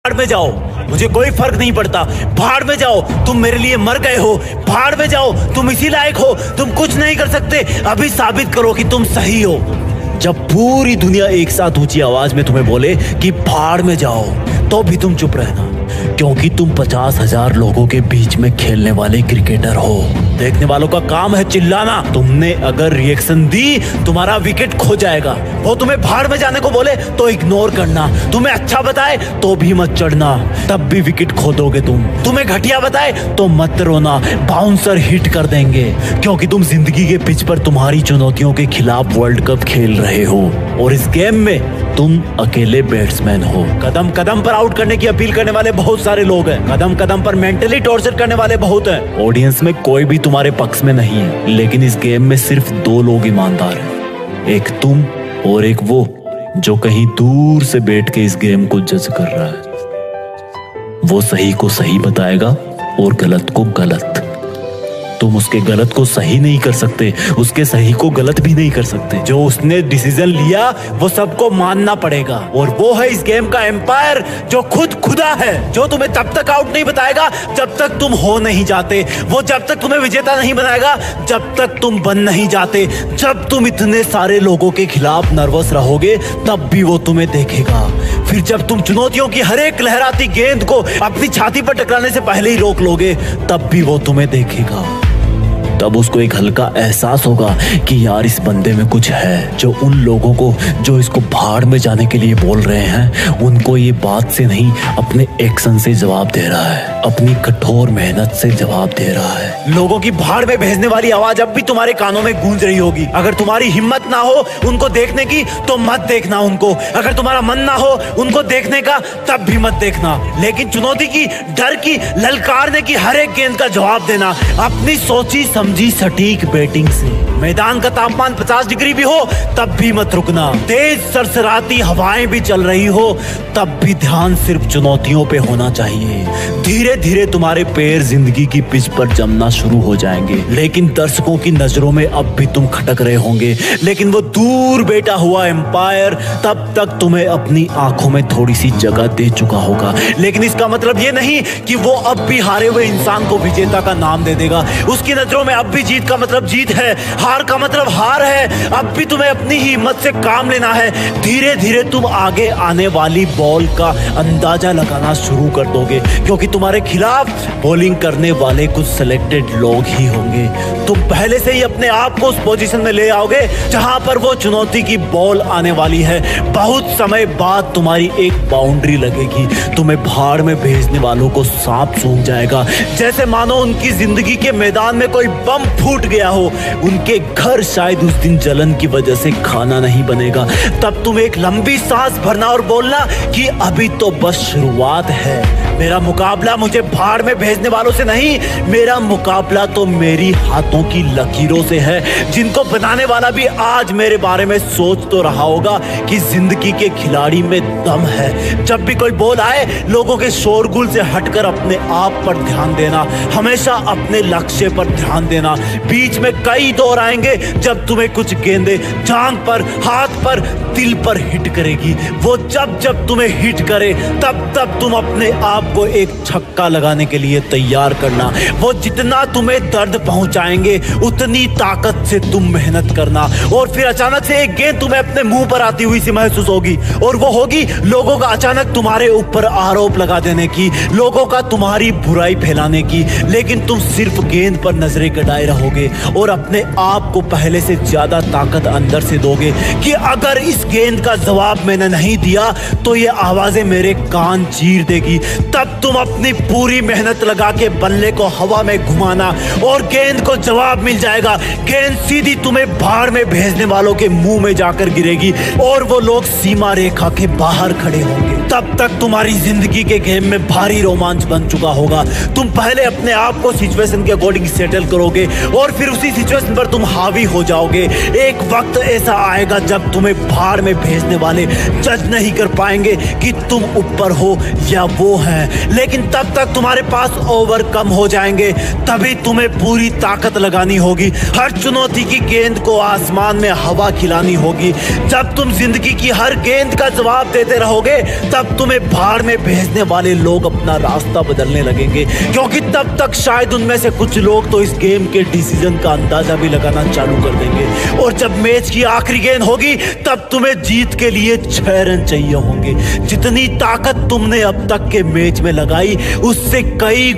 भाड़ में जाओ, मुझे कोई फर्क नहीं पड़ता। भाड़ में जाओ, तुम मेरे लिए मर गए हो। भाड़ में जाओ, तुम इसी लायक हो, तुम कुछ नहीं कर सकते। अभी साबित करो कि तुम सही हो। जब पूरी दुनिया एक साथ ऊंची आवाज में तुम्हें बोले कि भाड़ में जाओ, तो भी तुम चुप रहना, क्योंकि तुम 50,000 लोगों के बीच में खेलने वाले क्रिकेटर हो। देखने वालों का काम है चिल्लाना। तुमने अगर रिएक्शन दी, तुम्हारा विकेट खो जाएगा। वो तुम्हें भाड़ में जाने को बोले तो इग्नोर करना। तुम्हें अच्छा बताए तो भी मत चढ़ना, तब भी विकेट खो दोगे तुम। तुम्हें घटिया बताए तो मत रोना, बाउंसर हिट कर देंगे, क्योंकि तुम जिंदगी के पिच पर तुम्हारी चुनौतियों के खिलाफ वर्ल्ड कप खेल रहे हो और इस गेम में तुम अकेले बैट्समैन हो। कदम कदम पर आउट करने की अपील करने वाले बहुत सारे लोग हैं। कदम कदम पर मेंटली टॉर्चर करने वाले बहुत हैं। ऑडियंस में कोई भी तुम्हारे पक्ष में नहीं है, लेकिन इस गेम में सिर्फ 2 लोग ईमानदार हैं, एक तुम और एक वो जो कहीं दूर से बैठ के इस गेम को जज कर रहा है। वो सही को सही बताएगा और गलत को गलत। तुम उसके गलत को सही नहीं कर सकते, उसके सही को गलत भी नहीं कर सकते। जो उसने डिसीजन लिया वो सबको मानना पड़ेगा, और वो है इस गेम का एम्पायर, जो खुद खुदा है, जो तुम्हें तब तक आउट नहीं बताएगा जब तक तुम हो नहीं जाते। वो जब तक तुम्हें विजेता नहीं बनाएगा जब तक तुम बन नहीं जाते। जब तुम इतने सारे लोगों के खिलाफ नर्वस रहोगे तब भी वो तुम्हें देखेगा। फिर जब तुम चुनौतियों की हर एक लहराती गेंद को अपनी छाती पर टकराने से पहले ही रोक लोगे तब भी वो तुम्हें देखेगा। तब उसको एक हल्का एहसास होगा कि यार इस बंदे में कुछ है। जो उन लोगों को जो इसको भाड़ में जाने के लिए बोल रहे हैं, उनको ये बात से नहीं अपने एक्शन से जवाब दे रहा है, अपनी कठोर मेहनत से जवाब दे रहा है। लोगों की भाड़ में भेजने वाली आवाज अब भी तुम्हारे कानों में गूंज रही होगी। अगर तुम्हारी हिम्मत ना हो उनको देखने की तो मत देखना उनको। अगर तुम्हारा मन ना हो उनको देखने का तब भी मत देखना। लेकिन चुनौती की, डर की, ललकारने की हर एक गेंद का जवाब देना अपनी सोची समझी सटीक बैटिंग से। मैदान का तापमान 50 डिग्री भी हो तब भी मत रुकना। तेज सरसराती हवाएं भी चल रही हो तब भी ध्यान सिर्फ चुनौतियों पे होना चाहिए। धीरे धीरे तुम्हारे पैर जिंदगी की पिच पर जमना शुरू हो जाएंगे, लेकिन दर्शकों की नजरों में अब भी तुम खटक रहे होंगे। लेकिन वो दूर बैठा हुआ एम्पायर तब तक तुम्हें अपनी आंखों में थोड़ी सी जगह दे चुका होगा। लेकिन इसका मतलब ये नहीं कि वो अब भी हारे हुए इंसान को विजेता का नाम दे देगा। उसकी नजरों में अब भी जीत का मतलब जीत है, हार का मतलब हार है। अब भी तुम्हें अपनी ही हिम्मत से काम लेना है। धीरे धीरे तुम आगे आने वाली बॉल का अंदाजा लगाना शुरू कर दोगे, क्योंकि तुम्हारे खिलाफ बॉलिंग करने वाले कुछ सिलेक्टेड लोग ही होंगे। तुम पहले से ही अपने आप को उस पोजीशन में ले आओगे जहां पर वो चुनौती की बॉल आने वाली है। बहुत समय बाद तुम्हारी एक बाउंड्री लगेगी। तुम्हें भाड़ में भेजने वालों को सांप सूंघ जाएगा, जैसे मानो उनकी जिंदगी के मैदान में कोई बम फूट गया हो। उनके घर शायद उस दिन जलन की वजह से खाना नहीं बनेगा। तब तुम एक लंबी सांस भरना और बोलना कि अभी तो बस शुरुआत है। मेरा मुकाबला मुझे भाड़ में भेजने वालों से नहीं, मेरा मुकाबला तो मेरी हाथों की लकीरों से है, जिनको बनाने वाला भी आज मेरे बारे में सोच तो रहा होगा कि जिंदगी के खिलाड़ी में दम है। जब भी कोई बॉल आए, लोगों के शोरगुल से हटकर अपने आप पर ध्यान देना, हमेशा अपने लक्ष्य पर ध्यान देना। बीच में कई दौर आएंगे जब तुम्हें कुछ गेंदें जांघ पर, हाथ पर, दिल पर हिट करेगी। वो जब जब तुम्हें हिट करे तब तब तुम अपने आप को एक छक्का लगाने के लिए तैयार करना। वो जितना तुम्हें दर्द पहुंचाएंगे उतनी ताकत से तुम मेहनत करना। और फिर अचानक से एक गेंद तुम्हें अपने मुंह पर आती हुई सी महसूस होगी, और वो होगी लोगों का अचानक तुम्हारे ऊपर आरोप लगा देने की, लोगों का तुम्हारी बुराई फैलाने की। लेकिन तुम सिर्फ गेंद पर नजरें गड़ाए रहोगे और अपने आप को पहले से ज्यादा ताकत अंदर से दोगे कि अगर इस गेंद का जवाब मैंने नहीं दिया तो ये आवाजें मेरे कान चीर देगी। तब तुम अपनी पूरी मेहनत लगा के बल्ले को हवा में घुमाना और गेंद को जवाब मिल जाएगा। गेंद सीधी तुम्हें भाड़ में भेजने वालों के मुंह में जाकर गिरेगी और वो लोग सीमा रेखा के बाहर खड़े होंगे। तब तक तुम्हारी जिंदगी के गेम में भारी रोमांच बन चुका होगा। तुम पहले अपने आप को सिचुएशन के अकॉर्डिंग सेटल करोगे और फिर उसी सिचुएशन पर तुम हावी हो जाओगे। एक वक्त ऐसा आएगा जब तुम्हें भाड़ में भेजने वाले जज नहीं कर पाएंगे कि तुम ऊपर हो या वो है। हैं, लेकिन तब तक तुम्हारे पास ओवरकम हो जाएंगे। तभी तुम्हें पूरी ताकत लगानी होगी। हर चुनौती की गेंद को आसमान में हवा खिलानी होगी। जब तुम जिंदगी की हर गेंद का जवाब देते रहोगे, तब तुम्हें भाड़ में भेजने वाले लोग अपना रास्ता बदलने लगेंगे, क्योंकि तब तक शायद उनमें से कुछ लोग तो इस गेम के डिसीजन का अंदाजा भी लगाना चालू कर देंगे। और जब मैच की आखिरी गेंद होगी, तब तुम्हें जीत के लिए 6 रन चाहिए होंगे। जितनी ताकत तुमने अब तक के मैच में लगाई, उससे कई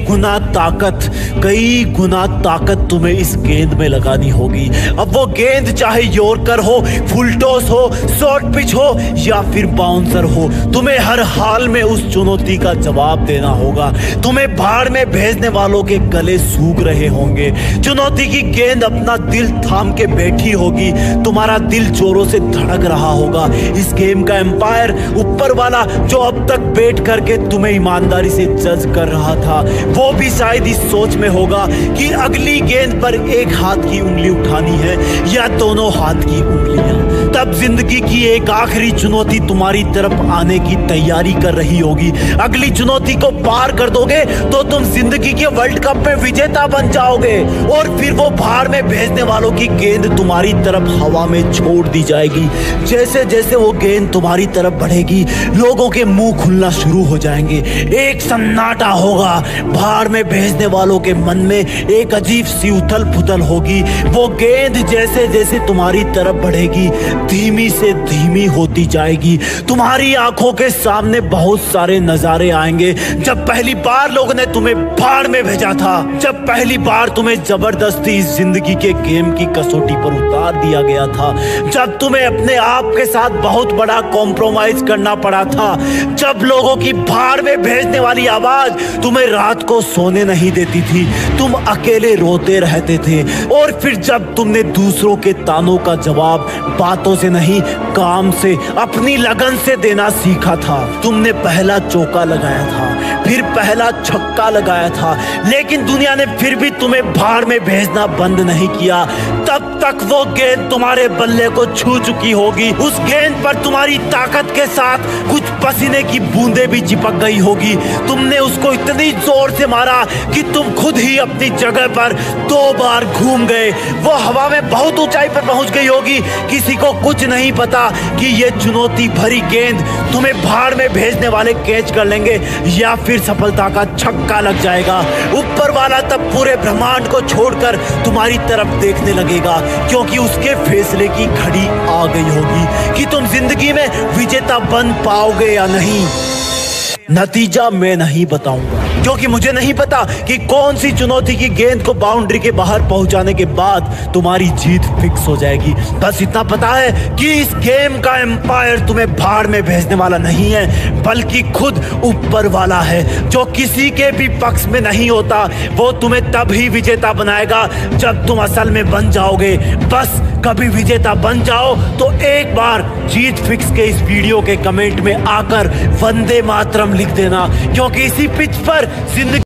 गुना ताकत तुम्हें इस गेंद में लगानी होगी। अब वो गेंद चाहे यॉर्कर हो, फुल टॉस हो, शॉर्ट पिच हो या फिर बाउंसर हो, तुम्हें हर हाल में उस चुनौती का जवाब देना होगा। तुम्हें भाड़ में भेजने वालों के गले सूख रहे होंगे। चुनौती की गेंद अपना दिल थाम के बैठी होगी। तुम्हारा दिल जोरों से धड़क रहा होगा। इस गेम का एम्पायर, ऊपर वाला, जो अब तक बैठ करके तुम्हें ईमानदारी से जज कर रहा था, वो भी शायद इस सोच में होगा कि अगली गेंद पर एक हाथ की उंगली उठानी है या दोनों हाथ की उंगलियां। तब जिंदगी की एक आखिरी चुनौती तुम्हारी तरफ आने की तैयारी कर रही होगी। अगली चुनौती को पार कर दोगे तो तुम जिंदगी के वर्ल्ड कप में विजेता बन जाओगे, और फिर वो भाड़ में भेजने वालों की गेंद तुम्हारी तरफ हवा में छोड़ दी जाएगी। जैसे जैसे वो गेंद तुम्हारी तरफ बढ़ेगी, लोगों के मुंह खुलना शुरू हो जाएंगे। एक सन्नाटा होगा। भाड़ में भेजने वालों के मन में एक अजीब सी उथल पुथल होगी। वो गेंद जैसे जैसे तुम्हारी तरफ बढ़ेगी, धीमी से धीमी होती जाएगी। तुम्हारी आंखों के सामने बहुत सारे नजारे आएंगे। जब पहली बार लोगों ने तुम्हें भाड़ में भेजा था, जब पहली बार तुम्हें जबरदस्ती इस जिंदगी के गेम की कसौटी पर उतार दिया गया था, जब तुम्हें अपने आप के साथ बहुत बड़ा कॉम्प्रोमाइज करना पड़ा था, जब लोगों की भाड़ में भेजने वाली आवाज तुम्हें रात को सोने नहीं देती थी, तुम अकेले रोते रहते थे, और फिर जब तुमने दूसरों के तानों का जवाब बातों से नहीं, काम से, अपनी लगन से देना सीखा था। तुमने पहला चौका लगाया था, फिर पहला छक्का लगाया था, लेकिन दुनिया ने फिर भी तुम्हें भाड़ में भेजना बंद नहीं किया। तब तक वो गेंद तुम्हारे बल्ले को छू चुकी होगी। उस गेंद पर तुम्हारी ताकत के साथ कुछ पसीने की बूंदें भी चिपक गई होगी। तुमने उसको इतनी जोर से मारा कि तुम खुद ही अपनी जगह पर 2 बार घूम गए। वो हवा में बहुत ऊंचाई पर पहुंच गई होगी। किसी को कुछ नहीं पता कि ये चुनौती भरी गेंद तुम्हें भाड़ में भेजने वाले कैच कर लेंगे या फिर सफलता का छक्का लग जाएगा। ऊपर वाला तब पूरे ब्रह्मांड को छोड़कर तुम्हारी तरफ देखने लगेगा, क्योंकि उसके फैसले की घड़ी आ गई होगी कि तुम जिंदगी में विजेता बन पाओगे या नहीं। नतीजा मैं नहीं बताऊंगा, क्योंकि मुझे नहीं पता कि कौन सी चुनौती की गेंद को बाउंड्री के बाहर पहुंचाने के बाद तुम्हारी जीत फिक्स हो जाएगी। बस इतना पता है कि इस गेम का एम्पायर तुम्हें भाड़ में भेजने वाला नहीं है, बल्कि खुद ऊपर वाला है, जो किसी के भी पक्ष में नहीं होता। वो तुम्हें तभी विजेता बनाएगा जब तुम असल में बन जाओगे। बस कभी विजेता बन जाओ तो एक बार जीत फिक्स के इस वीडियो के कमेंट में आकर वंदे मातरम लिख देना, क्योंकि इसी पिच पर जिंदगी